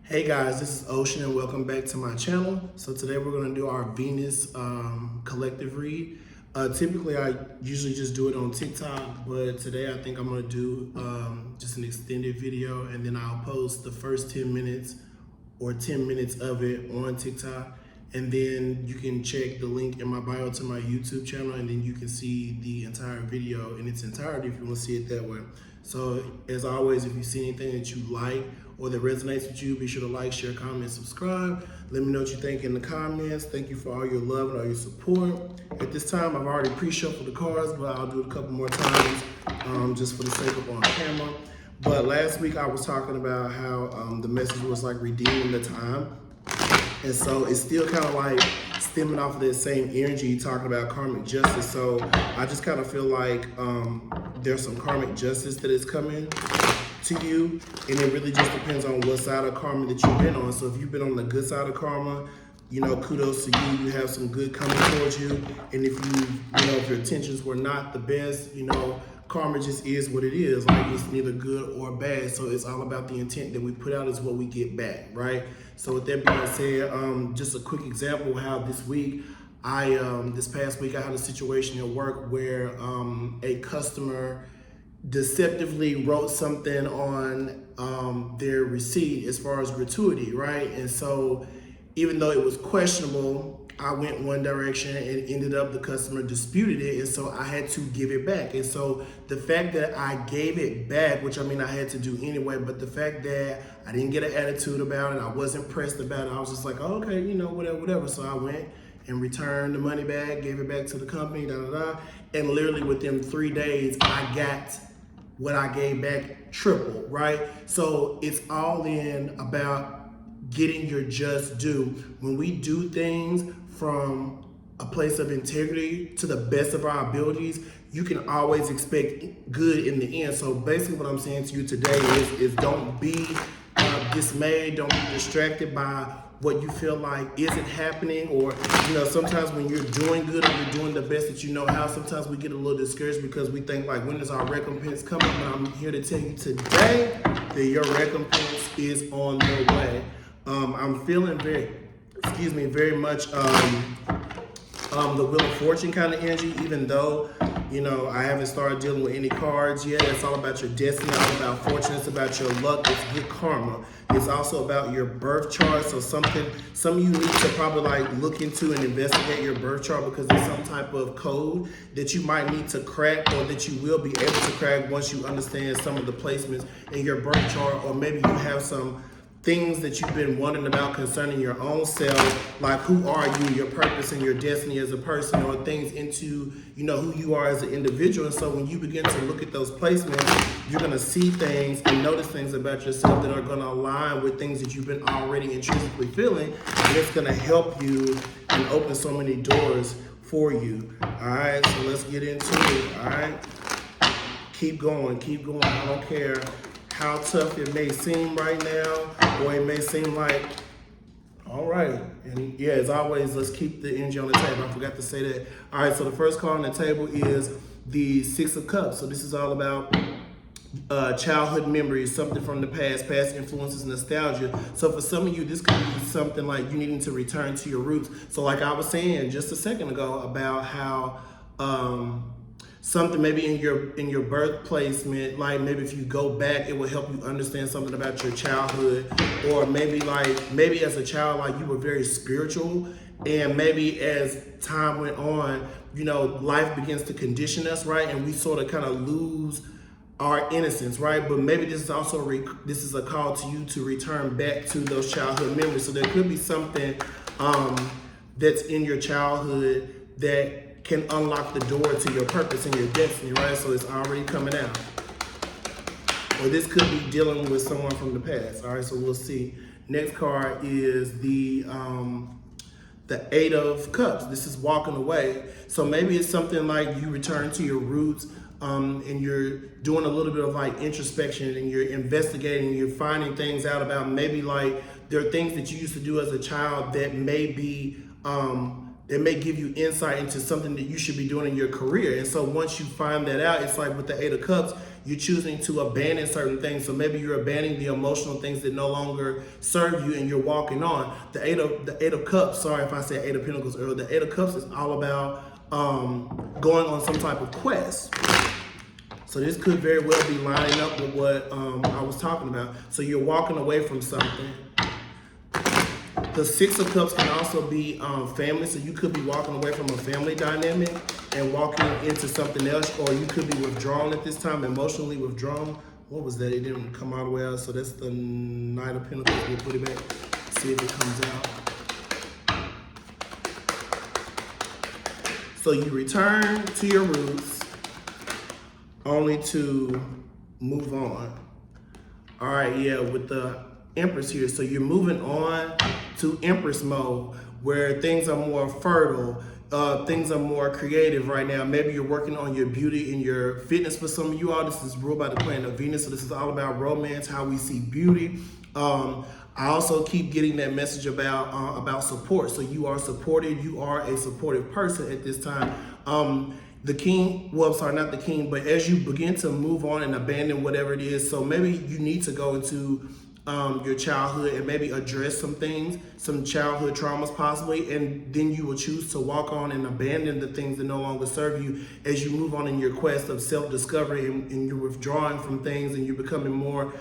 Hey guys, this is Ocean and welcome back to my channel. So today we're going to do our Venus collective read. Typically I usually just do it on TikTok, but today I think I'm going to do just an extended video, and then I'll post the first 10 minutes or 10 minutes of it on TikTok. And then you can check the link in my bio to my YouTube channel, and then you can see the entire video in its entirety if you want to see it that way. So as always, if you see anything that you like or that resonates with you, be sure to like, share, comment, subscribe. Let me know what you think in the comments. Thank you for all your love and all your support. At this time, I've already pre-shuffled the cards, but I'll do it a couple more times just for the sake of on camera. But last week I was talking about how the message was like redeeming the time. And so it's still kind of like stemming off of that same energy, talking about karmic justice. So I just kind of feel like there's some karmic justice that is coming to you, and it really just depends on what side of karma that you've been on. So if you've been on the good side of karma, you know, kudos to you. You have some good coming towards you. And if if your intentions were not the best, karma just is what it is. Like, it's neither good or bad. So it's all about the intent that we put out is what we get back, right? So with that being said, just a quick example how this week, this past week, I had a situation at work where a customer deceptively wrote something on their receipt as far as gratuity, right? And so even though it was questionable, I went one direction and ended up the customer disputed it, and so I had to give it back. And so the fact that I gave it back, which I mean I had to do anyway, but the fact that I didn't get an attitude about it, I wasn't pressed about it, I was just like, oh, okay, whatever. So I went and returned the money back, gave it back to the company, and literally within 3 days, I got what I gave back triple, right? So it's all in about getting your just due. When we do things from a place of integrity to the best of our abilities, you can always expect good in the end. So basically what I'm saying to you today is don't be dismayed, don't be distracted by what you feel like isn't happening, or sometimes when you're doing good or you're doing the best that you know how, sometimes we get a little discouraged because we think like, when is our recompense coming? But I'm here to tell you today that your recompense is on the way. I'm feeling very much the Wheel of Fortune kind of energy, even though I haven't started dealing with any cards yet. It's all about your destiny, all about fortune, it's about your luck, it's good karma. It's also about your birth chart. So some of you need to probably like look into and investigate your birth chart, because there's some type of code that you might need to crack, or that you will be able to crack once you understand some of the placements in your birth chart. Or maybe you have some things that you've been wondering about concerning your own self, like who are you, your purpose and your destiny as a person, or things into who you are as an individual. And so when you begin to look at those placements, you're going to see things and notice things about yourself that are going to align with things that you've been already intrinsically feeling, and it's going to help you and open so many doors for you. All right, so let's get into it. All right, keep going. I don't care how tough it may seem right now, or it may seem like, all right. And yeah, as always, let's keep the energy on the table. I forgot to say that. All right, so the first card on the table is the Six of Cups. So this is all about childhood memories, something from the past influences, nostalgia. So for some of you, this could be something like you needing to return to your roots. So like I was saying just a second ago about how something maybe in your birth placement, like maybe if you go back, it will help you understand something about your childhood. Or maybe as a child, like you were very spiritual, and maybe as time went on, life begins to condition us, right? And we sort of kind of lose our innocence, right? But maybe this is also this is a call to you to return back to those childhood memories. So there could be something that's in your childhood that can unlock the door to your purpose and your destiny, right? So it's already coming out. Or this could be dealing with someone from the past. All right, so we'll see. Next card is the Eight of Cups. This is walking away. So maybe it's something like you return to your roots, and you're doing a little bit of like introspection, and you're investigating, you're finding things out about maybe like there are things that you used to do as a child that may be that may give you insight into something that you should be doing in your career. And so once you find that out, it's like with the Eight of Cups, You're choosing to abandon certain things. So maybe you're abandoning the emotional things that no longer serve you, and you're walking on. The Eight of Cups. Sorry if I said Eight of Pentacles earlier. The Eight of Cups is all about going on some type of quest. So this could very well be lining up with what I was talking about. So you're walking away from something. The Six of Cups can also be family. So you could be walking away from a family dynamic and walking into something else, or you could be withdrawn at this time, emotionally withdrawn. What was that? It didn't come all the way out. So that's the Knight of Pentacles. We'll put it back, see if it comes out. So you return to your roots only to move on. All right, yeah, with the Empress here. So you're moving on to Empress mode, where things are more fertile, things are more creative right now. Maybe you're working on your beauty and your fitness. For some of you all, this is ruled by the planet of Venus. So this is all about romance, how we see beauty. I also keep getting that message about support. So you are supported. You are a supportive person at this time. The king, well, sorry, not the king, but as you begin to move on and abandon whatever it is, so maybe you need to go into your childhood and maybe address some things, some childhood traumas possibly, and then you will choose to walk on and abandon the things that no longer serve you as you move on in your quest of self-discovery, and you're withdrawing from things and you're becoming more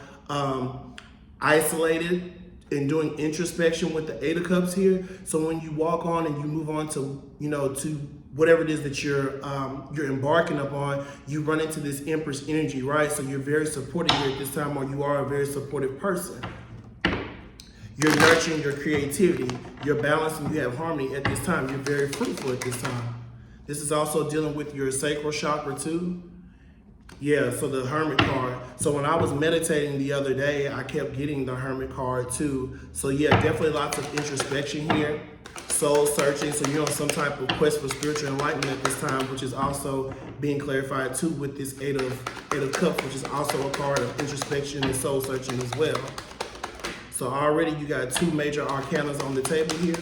isolated and doing introspection with the Eight of Cups here. So when you walk on and you move on to, to whatever it is that you're embarking upon, you run into this Empress energy, right? So you're very supportive here at this time, or you are a very supportive person. You're nurturing your creativity, you're balancing, you have harmony at this time. You're very fruitful at this time. This is also dealing with your sacral chakra too. Yeah, so the Hermit card. So when I was meditating the other day, I kept getting the Hermit card too. So yeah, definitely lots of introspection here. Soul searching, so you're on some type of quest for spiritual enlightenment at this time, which is also being clarified too with this Eight of Cups, which is also a card of introspection and soul searching as well. So already you got two major arcanas on the table here.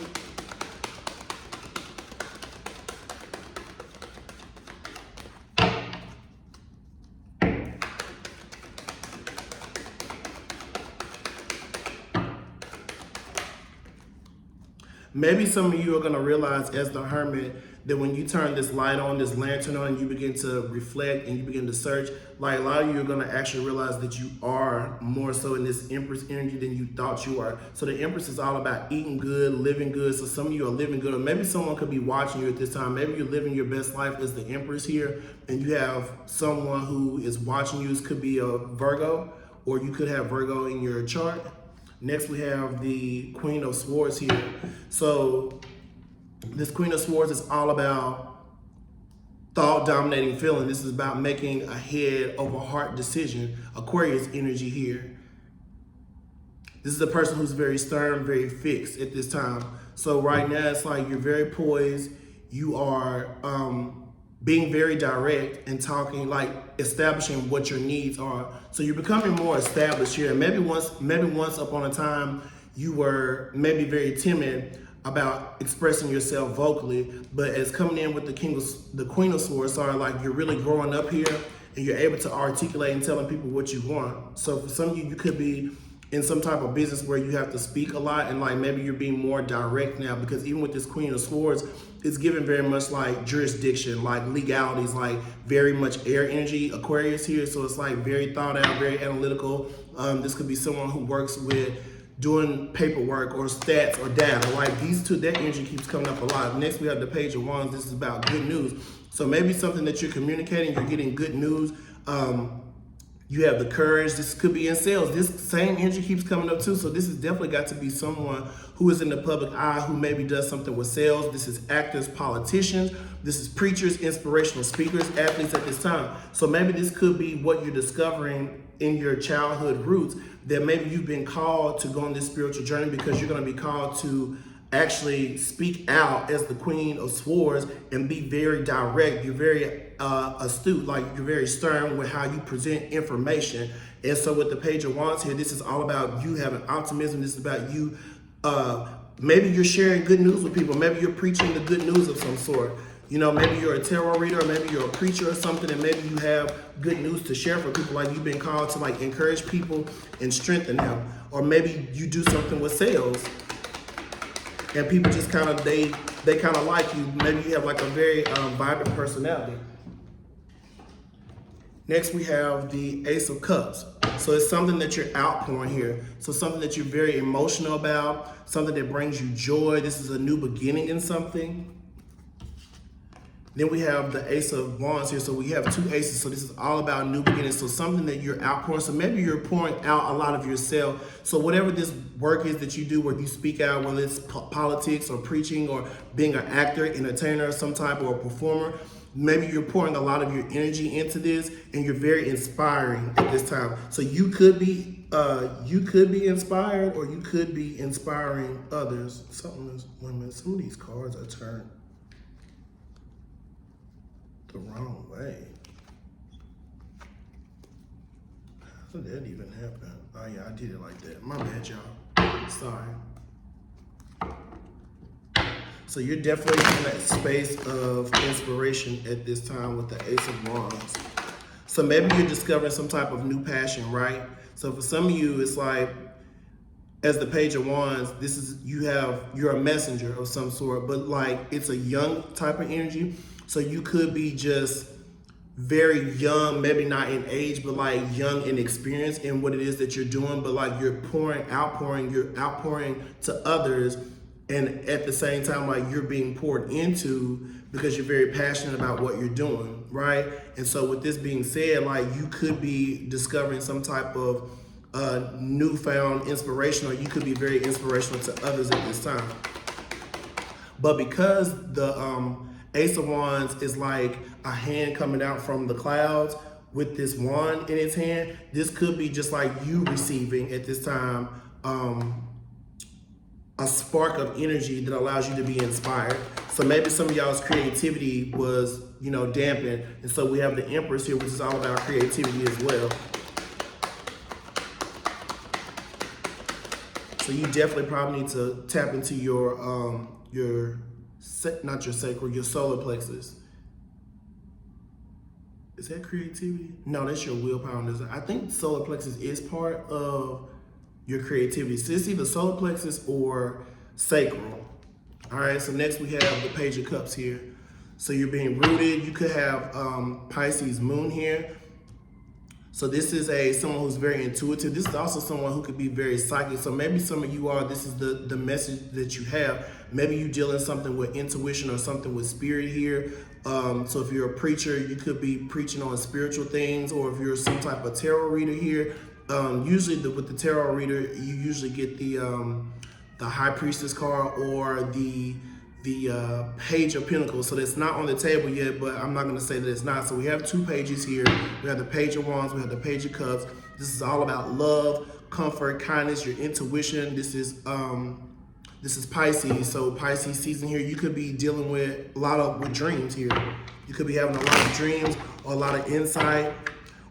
Maybe some of you are going to realize as the Hermit that when you turn this light on, this lantern on, and you begin to reflect and you begin to search, like a lot of you are going to actually realize that you are more so in this Empress energy than you thought you are. So the Empress is all about eating good, living good. So some of you are living good, or maybe someone could be watching you at this time. Maybe you're living your best life as the Empress here, and you have someone who is watching you. This could be a Virgo, or you could have Virgo in your chart. Next, we have the Queen of Swords here. So this Queen of Swords is all about thought-dominating feeling. This is about making a head over heart decision. Aquarius energy here. This is a person who's very stern, very fixed at this time. So right now, it's like you're very poised. You are being very direct and talking, like establishing what your needs are. So you're becoming more established here. And maybe once upon a time, you were maybe very timid about expressing yourself vocally, but as coming in with the Queen of Swords, like you're really growing up here and you're able to articulate and telling people what you want. So for some of you, you could be in some type of business where you have to speak a lot, and like maybe you're being more direct now, because even with this Queen of Swords, it's given very much like jurisdiction, like legalities, like very much air energy, Aquarius here. So it's like very thought out, very analytical. This could be someone who works with doing paperwork or stats or data. Like these two, that energy keeps coming up a lot. Next, we have the Page of Wands. This is about good news. So maybe something that you're communicating, you're getting good news. You have the courage. This could be in sales. This same energy keeps coming up too. So this has definitely got to be someone who is in the public eye, who maybe does something with sales. This is actors, politicians. This is preachers, inspirational speakers, athletes at this time. So maybe this could be what you're discovering in your childhood roots, that maybe you've been called to go on this spiritual journey because you're going to be called to actually speak out as the Queen of Swords and be very direct. You're very astute, like you're very stern with how you present information. And so with the Page of Wands here, this is all about you having optimism. This is about you, maybe you're sharing good news with people. Maybe you're preaching the good news of some sort. You know, maybe you're a tarot reader, or maybe you're a preacher or something, and maybe you have good news to share for people. Like you've been called to like encourage people and strengthen them. Or maybe you do something with sales, and people just kind of they kind of like you. Maybe you have like a very vibrant personality. Next, we have the Ace of Cups. So it's something that you're outpouring here. So something that you're very emotional about, something that brings you joy. This is a new beginning in something. Then we have the Ace of Wands here. So we have two aces. So this is all about new beginnings. So something that you're outpouring. So maybe you're pouring out a lot of yourself. So whatever this work is that you do, where you speak out, whether it's politics or preaching or being an actor, entertainer, some type or a performer, maybe you're pouring a lot of your energy into this, and you're very inspiring at this time. So you could be inspired, or you could be inspiring others. Something is, wait a minute, some of these cards are turned the wrong way. How did that even happen? Oh yeah, I did it like that. My bad, y'all. Sorry. So you're definitely in that space of inspiration at this time with the Ace of Wands. So maybe you're discovering some type of new passion, right? So for some of you, it's like, as the Page of Wands, this is, you're a messenger of some sort, but like it's a young type of energy. So you could be just very young, maybe not in age, but like young in experience in what it is that you're doing, but like you're outpouring to others. And at the same time, like you're being poured into because you're very passionate about what you're doing, right? And so with this being said, like you could be discovering some type of newfound inspiration, or you could be very inspirational to others at this time. But because the Ace of Wands is like a hand coming out from the clouds with this wand in its hand, this could be just like you receiving at this time a spark of energy that allows you to be inspired. So maybe some of y'all's creativity was, dampened. And so we have the Empress here, which is all about creativity as well. So you definitely probably need to tap into your solar plexus. Is that creativity? No, that's your willpower. I think solar plexus is part of your creativity. So it's either solar plexus or sacral. All right, so next we have the Page of Cups here. So you're being rooted. You could have Pisces moon here. So this is someone who's very intuitive. This is also someone who could be very psychic. So maybe some of you this is the message that you have. Maybe you deal in something with intuition or something with spirit here. So if you're a preacher, you could be preaching on spiritual things, or if you're some type of tarot reader here, usually with the tarot reader, you usually get the High Priestess card or the Page of Pentacles. So that's not on the table yet, but I'm not going to say that it's not. So we have two pages here. We have the Page of Wands, we have the Page of Cups. This is all about love, comfort, kindness, your intuition. This is Pisces. So Pisces season here, you could be dealing with with dreams here. You could be having a lot of dreams or a lot of insight.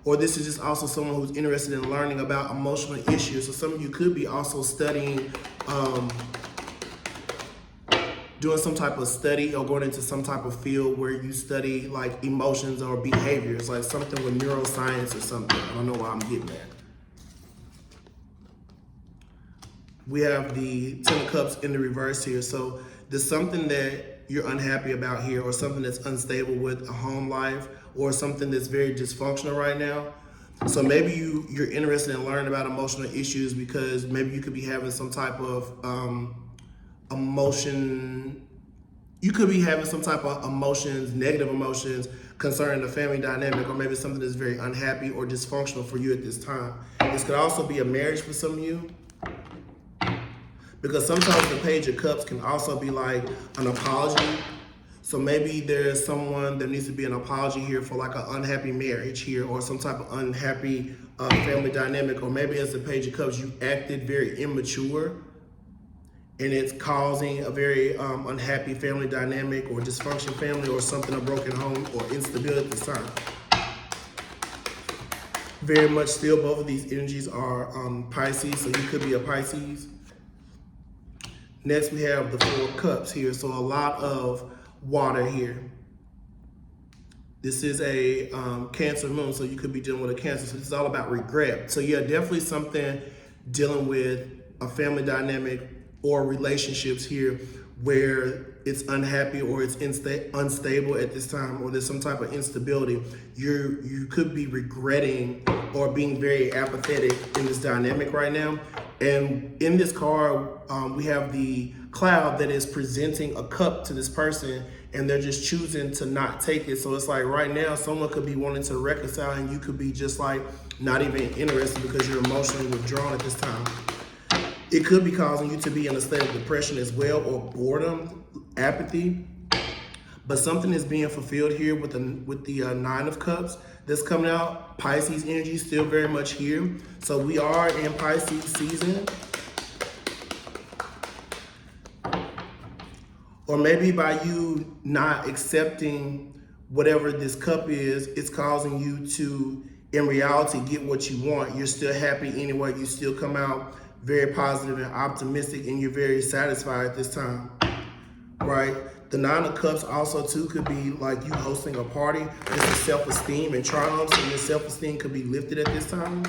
Or this is just also someone who's interested in learning about emotional issues. So some of you could be also studying, doing some type of study or going into some type of field where you study like emotions or behaviors, like something with neuroscience or something. I don't know why I'm getting that. We have the Ten of Cups in the reverse here. So there's something that you're unhappy about here, or something that's unstable with a home life, or something that's very dysfunctional right now. So maybe you're interested in learning about emotional issues because maybe you could be having some type of emotion. You could be having some type of emotions, negative emotions concerning the family dynamic, or maybe something that's very unhappy or dysfunctional for you at this time. This could also be a marriage for some of you, because sometimes the Page of Cups can also be like an apology. So maybe there's someone that needs to be an apology here for like an unhappy marriage here, or some type of unhappy family dynamic. Or maybe as the Page of Cups, you acted very immature and it's causing a very unhappy family dynamic or dysfunction family, or something, a broken home or instability at this time. Very much still, both of these energies are Pisces, so you could be a Pisces. Next we have the Four of Cups here, so a lot of water here. This is a Cancer moon, so you could be dealing with a Cancer. So this is all about regret. So yeah, definitely something dealing with a family dynamic or relationships here where it's unhappy or it's unstable at this time, or there's some type of instability. You could be regretting or being very apathetic in this dynamic right now. And in this card, we have the cloud that is presenting a cup to this person, and they're just choosing to not take it. So it's like right now, someone could be wanting to reconcile, and you could be just like not even interested because you're emotionally withdrawn at this time. It could be causing you to be in a state of depression as well, or boredom, apathy. But something is being fulfilled here with the Nine of Cups that's coming out. Pisces energy still very much here. So we are in Pisces season. Or maybe by you not accepting whatever this cup is, it's causing you to, in reality, get what you want. You're still happy anyway. You still come out very positive and optimistic, and you're very satisfied at this time, right? The Nine of Cups also too could be like you hosting a party. This is self-esteem and triumph, so your self-esteem could be lifted at this time.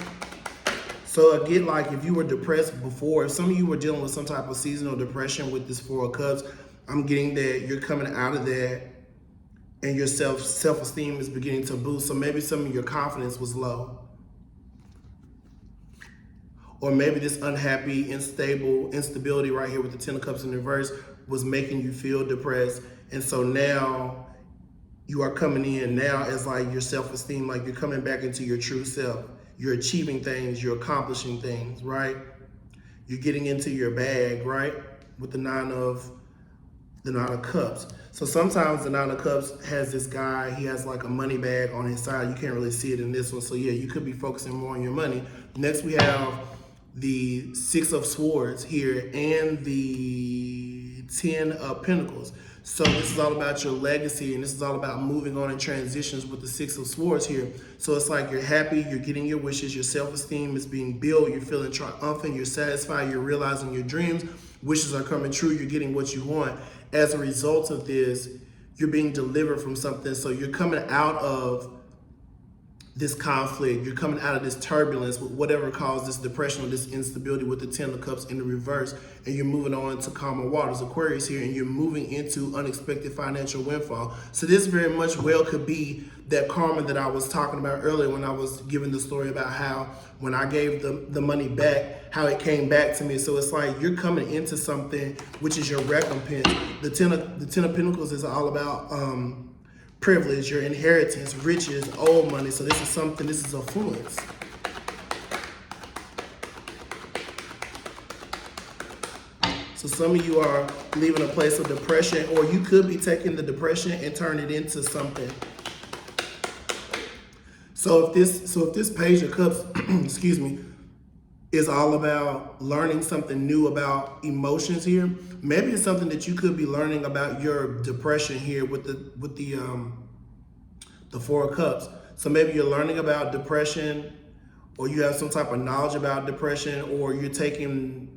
So again, like if you were depressed before, if some of you were dealing with some type of seasonal depression with this Four of Cups, I'm getting that you're coming out of that and your self-esteem is beginning to boost. So maybe some of your confidence was low. Or maybe this unhappy, instability right here with the Ten of Cups in reverse was making you feel depressed. And so now you are coming in now as like your self-esteem, like you're coming back into your true self. You're achieving things, you're accomplishing things, right? You're getting into your bag, right? With the Nine of Cups. So sometimes the Nine of Cups has this guy, he has like a money bag on his side. You can't really see it in this one. So yeah, you could be focusing more on your money. Next we have the Six of Swords here and the Ten of Pentacles. So this is all about your legacy, and this is all about moving on in transitions with the Six of Swords here. So it's like you're happy, you're getting your wishes, your self-esteem is being built, you're feeling triumphant, you're satisfied, you're realizing your dreams, wishes are coming true, you're getting what you want. As a result of this, you're being delivered from something. So you're coming out of this conflict, you're coming out of this turbulence with whatever caused this depression or this instability with the Ten of Cups in the reverse, and you're moving on to calmer waters, Aquarius here, and you're moving into unexpected financial windfall. So this very much well could be that karma that I was talking about earlier when I was giving the story about how when I gave the money back, how it came back to me. So it's like you're coming into something which is your recompense. The Ten of Pentacles is all about privilege, your inheritance, riches, old money. So this is affluence. So some of you are leaving a place of depression, or you could be taking the depression and turning it into something. So if this Page of Cups, excuse me, is all about learning something new about emotions here, maybe it's something that you could be learning about your depression here with the Four of Cups. So maybe you're learning about depression, or you have some type of knowledge about depression, or you're taking,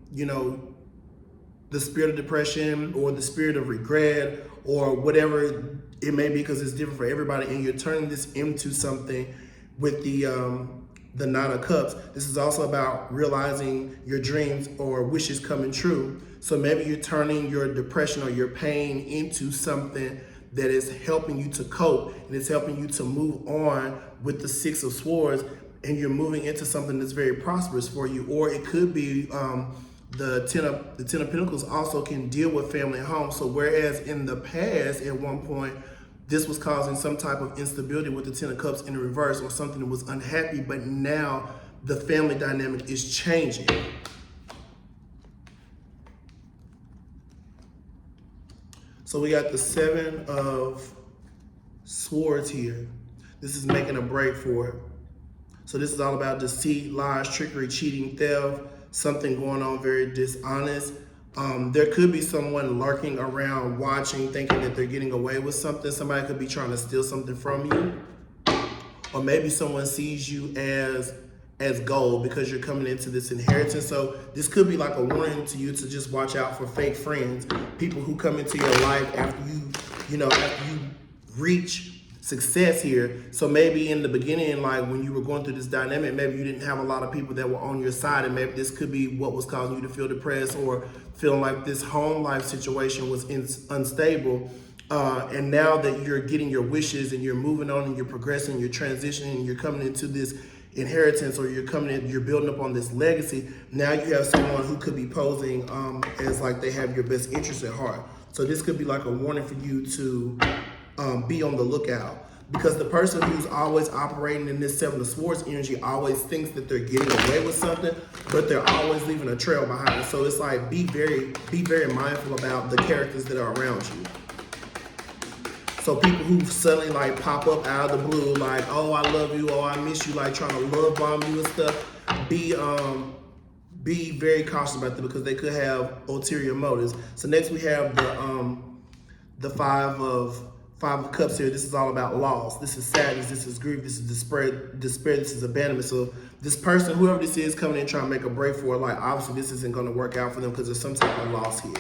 the spirit of depression or the spirit of regret or whatever it may be, because it's different for everybody, and you're turning this into something with the Nine of Cups. This is also about realizing your dreams or wishes coming true. So maybe you're turning your depression or your pain into something that is helping you to cope, and it's helping you to move on with the Six of Swords, and you're moving into something that's very prosperous for you. Or it could be the Ten of Pentacles also can deal with family and home. So whereas in the past, at one point, this was causing some type of instability with the Ten of Cups in the reverse, or something that was unhappy, but now the family dynamic is changing. So we got the Seven of Swords here. This is making a break for it. So this is all about deceit, lies, trickery, cheating, theft, something going on very dishonest. There could be someone lurking around, watching, thinking that they're getting away with something. Somebody could be trying to steal something from you. Or maybe someone sees you as gold because you're coming into this inheritance. So this could be like a warning to you to just watch out for fake friends, people who come into your life after you reach success here. So maybe in the beginning, like when you were going through this dynamic, maybe you didn't have a lot of people that were on your side, and maybe this could be what was causing you to feel depressed or feeling like this home life situation was unstable. And now that you're getting your wishes and you're moving on and you're progressing, you're transitioning, and you're coming into this inheritance, or you're coming in, you're building up on this legacy. Now you have someone who could be posing as like they have your best interest at heart. So this could be like a warning for you to be on the lookout, because the person who's always operating in this Seven of Swords energy always thinks that they're getting away with something, but they're always leaving a trail behind. So it's like be very mindful about the characters that are around you. So people who suddenly like pop up out of the blue, like, oh, I love you, oh, I miss you, like trying to love bomb you and stuff, be very cautious about them, because they could have ulterior motives. So next we have the Five of Cups here. This is all about loss. This is sadness, this is grief, this is despair, this is abandonment. So this person, whoever this is, coming in trying to make a break for it, like obviously this isn't going to work out for them because there's some type of loss here.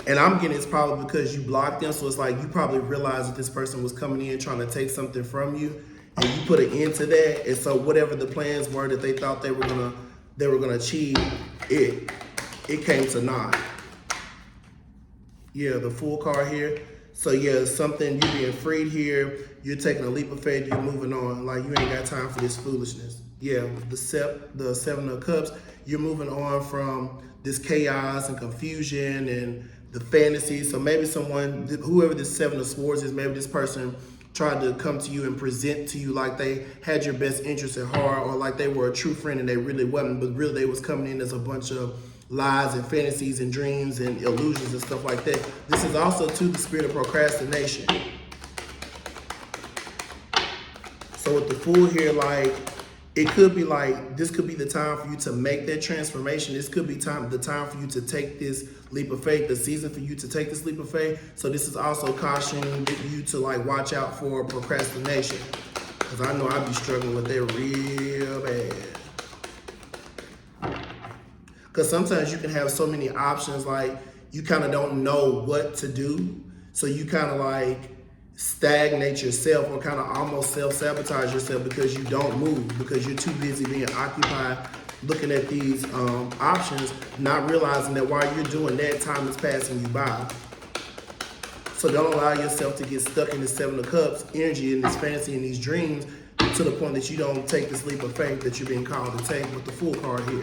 And I'm getting it's probably because you blocked them. So it's like you probably realized that this person was coming in trying to take something from you, and you put an end to that. And so whatever the plans were that they thought they were gonna achieve, it came to naught. Yeah, the Fool card here. So yeah, something, you're being freed here. You're taking a leap of faith. You're moving on. Like you ain't got time for this foolishness. Yeah, the Seven of Cups. You're moving on from this chaos and confusion and the fantasy. So maybe someone, whoever this Seven of Swords is, maybe this person tried to come to you and present to you like they had your best interest at heart, or like they were a true friend and they really wasn't, but really they was coming in as a bunch of lies and fantasies and dreams and illusions and stuff like that. This is also to the spirit of procrastination. So with the Fool here, like, it could be like, this could be the time for you to make that transformation. This could be the time for you to take this leap of faith, the season for you to take this leap of faith. So this is also cautioning you to like watch out for procrastination, because I know I'd be struggling with that real bad. Because sometimes you can have so many options, like you kind of don't know what to do. So you kind of like stagnate yourself, or kind of almost self-sabotage yourself, because you don't move, because you're too busy being occupied looking at these options, not realizing that while you're doing that, time is passing you by. So don't allow yourself to get stuck in the Seven of Cups energy and this fantasy and these dreams to the point that you don't take this leap of faith that you're being called to take with the Fool card here.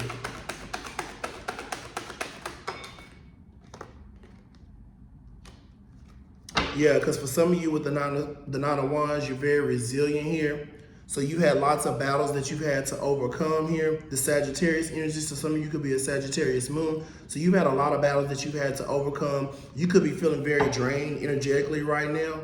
Yeah, because for some of you with the Nine of Wands, you're very resilient here. So you had lots of battles that you've had to overcome here. The Sagittarius energy, so some of you could be a Sagittarius moon. So you've had a lot of battles that you've had to overcome. You could be feeling very drained energetically right now.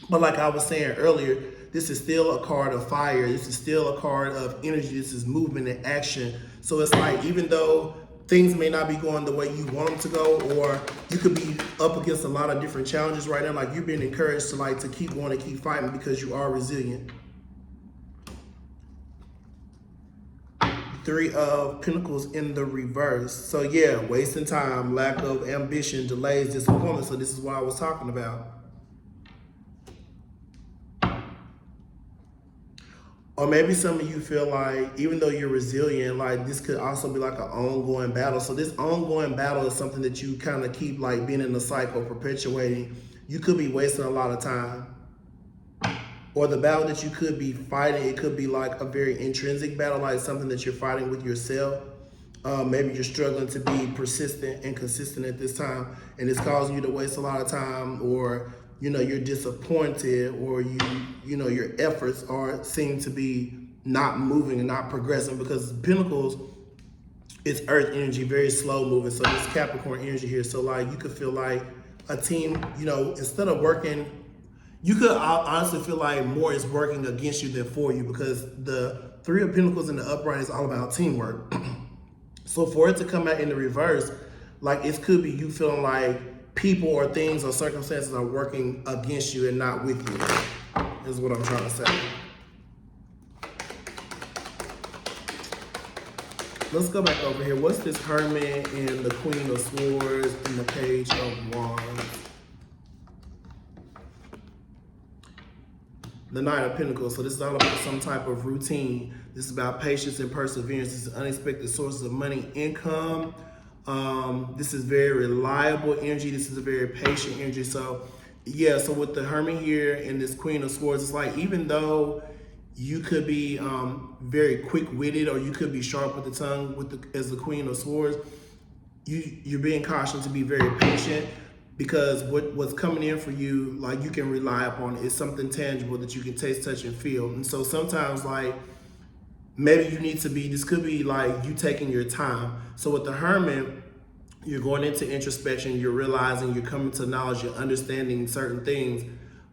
But like I was saying earlier, this is still a card of fire. This is still a card of energy. This is movement and action. So it's like, even though things may not be going the way you want them to go, or you could be up against a lot of different challenges right now, like you're being encouraged to keep going and keep fighting, because you are resilient. Three of Pentacles in the reverse. So yeah, wasting time, lack of ambition, delays, disappointment. So this is what I was talking about. Or maybe some of you feel like, even though you're resilient, like this could also be like an ongoing battle. So this ongoing battle is something that you kind of keep like being in the cycle, perpetuating. You could be wasting a lot of time. Or the battle that you could be fighting, it could be like a very intrinsic battle, like something that you're fighting with yourself. Maybe you're struggling to be persistent and consistent at this time, and it's causing you to waste a lot of time, or you're disappointed, or your efforts seem to be not moving and not progressing, because Pentacles, it's earth energy, very slow moving. So this Capricorn energy here. So like you could feel like a team, instead of working, you could honestly feel like more is working against you than for you, because the Three of Pentacles in the upright is all about teamwork. So for it to come out in the reverse, like it could be you feeling like people or things or circumstances are working against you and not with you, is what I'm trying to say. Let's go back over here. What's this Hermit and the Queen of Swords and the Page of Wands? the Knight of Pentacles. So this is all about some type of routine. This is about patience and perseverance. This is unexpected sources of money, income. This is very reliable energy. This is a very patient energy. So yeah, so with the Hermit here and this Queen of Swords, it's like even though you could be very quick-witted or you could be sharp with the tongue as the Queen of Swords, you're being cautioned to be very patient, because what's coming in for you, like, you can rely upon it. It's something tangible that you can taste, touch, and feel. And so sometimes, like, maybe you need to be, this could be like you taking your time. So with the Hermit, you're going into introspection, you're realizing, you're coming to knowledge, you're understanding certain things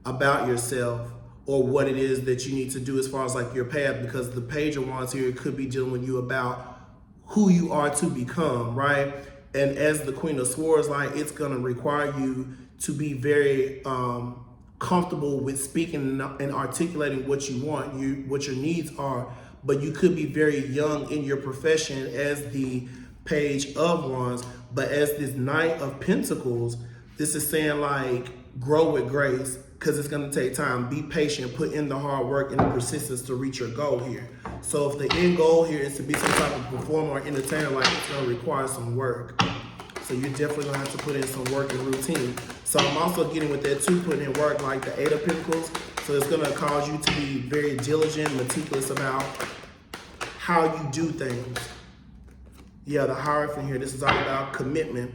about yourself or what it is that you need to do as far as like your path, because the Page of Wands here could be dealing with you about who you are to become, right? And as the Queen of Swords, like, it's gonna require you to be very comfortable with speaking and articulating what you want, what your needs are. But you could be very young in your profession as the Page of Wands, but as this Knight of Pentacles, this is saying, like, grow with grace, because it's going to take time. Be patient, put in the hard work and the persistence to reach your goal here. So if the end goal here is to be some type of performer or entertainer, like, it's going to require some work. So you're definitely going to have to put in some work and routine. So I'm also getting with that too, putting in work, like the Eight of Pentacles. So it's going to cause you to be very diligent, meticulous about how you do things. Yeah, the Hierophant here, this is all about commitment,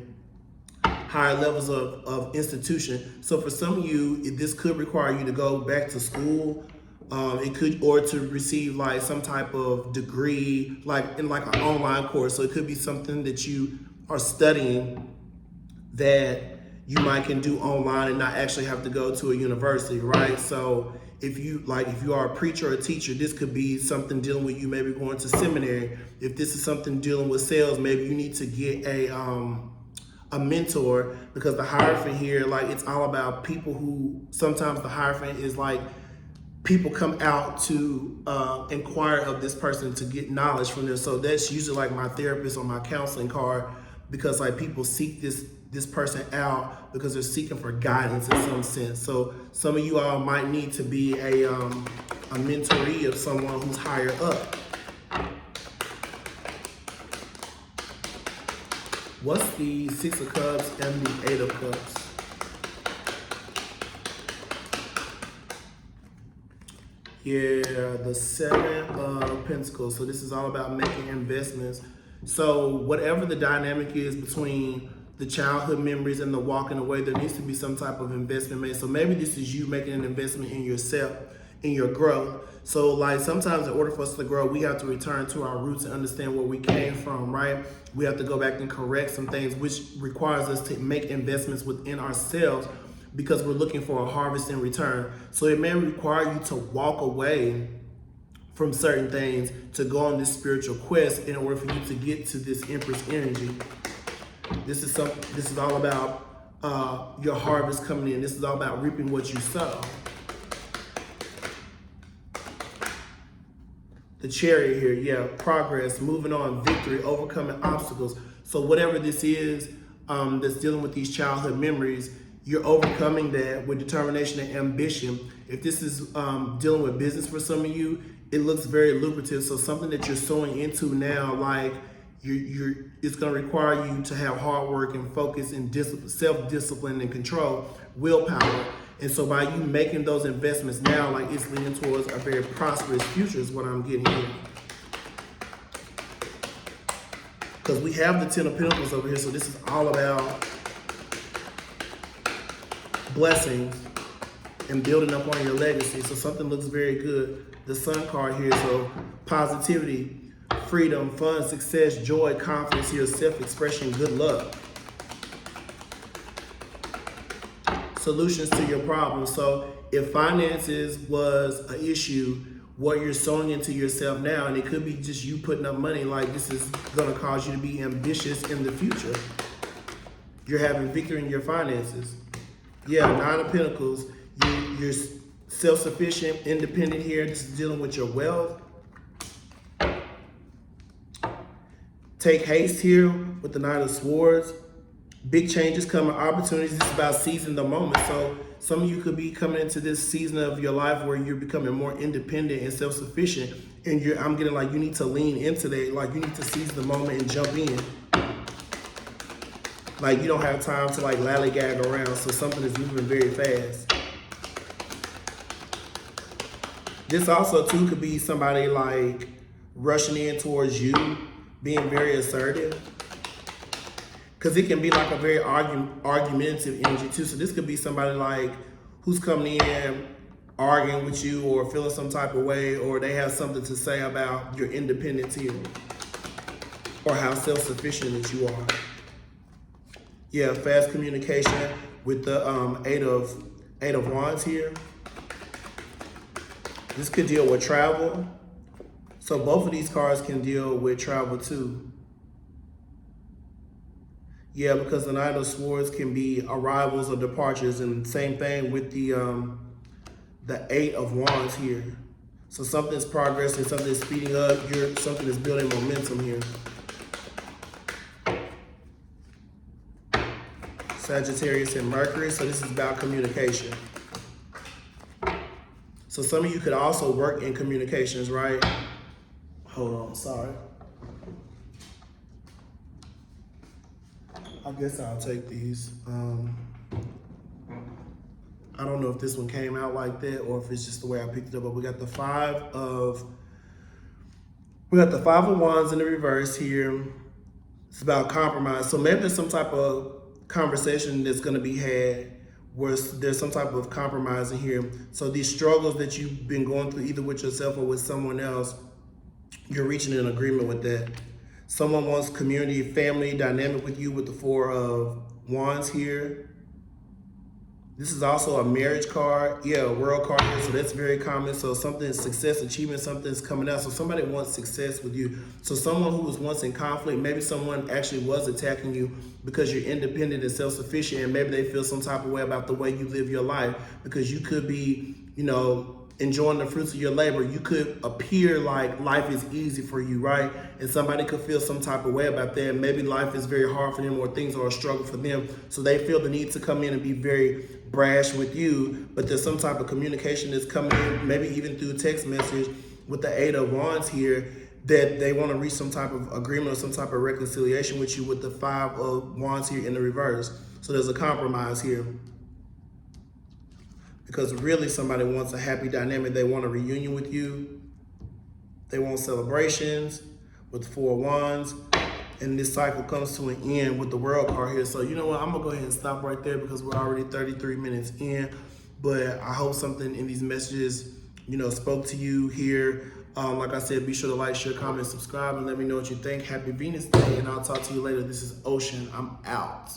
higher levels of institution. So for some of you, this could require you to go back to school. It could, or to receive like some type of degree, like in like an online course. So it could be something that you are studying that you might can do online and not actually have to go to a university, right? So if you are a preacher or a teacher, this could be something dealing with you maybe going to seminary. If this is something dealing with sales, maybe you need to get a mentor, because the Hierophant here, like, it's all about people who, sometimes the Hierophant is like, people come out to inquire of this person to get knowledge from them. So that's usually like my therapist or my counseling card, because like people seek this person out because they're seeking for guidance in some sense. So some of you all might need to be a mentoree of someone who's higher up. What's the Six of Cups and the Eight of Cups? Yeah, the Seven of Pentacles. So this is all about making investments. So whatever the dynamic is between the childhood memories and the walking away, there needs to be some type of investment made. So maybe this is you making an investment in yourself, in your growth. So like sometimes in order for us to grow, we have to return to our roots and understand where we came from, right? We have to go back and correct some things, which requires us to make investments within ourselves, because we're looking for a harvest in return. So it may require you to walk away from certain things to go on this spiritual quest in order for you to get to this Empress energy. This is all about your harvest coming in. This is all about reaping what you sow. The Chariot here, yeah, progress, moving on, victory, overcoming obstacles. So whatever this is that's dealing with these childhood memories, you're overcoming that with determination and ambition. If this is dealing with business for some of you, it looks very lucrative. So something that you're sowing into now, like it's going to require you to have hard work and focus and self-discipline and control, willpower. And so by you making those investments now, like, it's leading towards a very prosperous future is what I'm getting here. Because we have the Ten of Pentacles over here, so this is all about blessings and building up on your legacy. So something looks very good. The Sun card here, so positivity, freedom, fun, success, joy, confidence here, self-expression, good luck. Solutions to your problems. So if finances was an issue, what you're sowing into yourself now, and it could be just you putting up money, like, this is going to cause you to be ambitious in the future. You're having victory in your finances. Yeah, Nine of Pentacles. You're self-sufficient, independent here. This is dealing with your wealth. Take haste here with the Nine of Swords. Big changes coming, opportunities. It's about seizing the moment. So some of you could be coming into this season of your life where you're becoming more independent and self-sufficient. And I'm getting like you need to lean into that. Like you need to seize the moment and jump in. Like you don't have time to like lollygag around. So something is moving very fast. This also too could be somebody like rushing in towards you, being very assertive. Because it can be like a very argumentative energy too. So this could be somebody like who's coming in arguing with you or feeling some type of way, or they have something to say about your independence here or how self-sufficient that you are. Yeah, fast communication with the eight of Wands here. This could deal with travel. So both of these cards can deal with travel too. Yeah, because the Knight of Swords can be arrivals or departures, and same thing with the Eight of Wands here. So something's progressing, something's speeding up, something is building momentum here. Sagittarius and Mercury, so this is about communication. So some of you could also work in communications, right? Hold on, sorry. I guess I'll take these. I don't know if this one came out like that or if it's just the way I picked it up, but we got the Five of Wands in the reverse here. It's about compromise. So maybe there's some type of conversation that's going to be had where there's some type of compromise in here. So these struggles that you've been going through, either with yourself or with someone else, you're reaching an agreement with that. Someone wants community, family dynamic with you with the Four of Wands here. This is also a marriage card. Yeah, a world card here, so that's very common. So something, success, achievement, something's coming out. So somebody wants success with you. So someone who was once in conflict, maybe someone actually was attacking you because you're independent and self-sufficient, and maybe they feel some type of way about the way you live your life because you could be, enjoying the fruits of your labor. You could appear like life is easy for you, right? And somebody could feel some type of way about that. Maybe life is very hard for them or things are a struggle for them. So they feel the need to come in and be very brash with you, but there's some type of communication that's coming in, maybe even through text message with the Eight of Wands here, that they want to reach some type of agreement or some type of reconciliation with you with the Five of Wands here in the reverse. So there's a compromise here. Because really somebody wants a happy dynamic. They want a reunion with you. They want celebrations with the Four of Wands. And this cycle comes to an end with the World card here. So you know what? I'm going to go ahead and stop right there because we're already 33 minutes in. But I hope something in these messages, spoke to you here. Like I said, be sure to like, share, comment, subscribe, and let me know what you think. Happy Venus Day, and I'll talk to you later. This is Ocean. I'm out.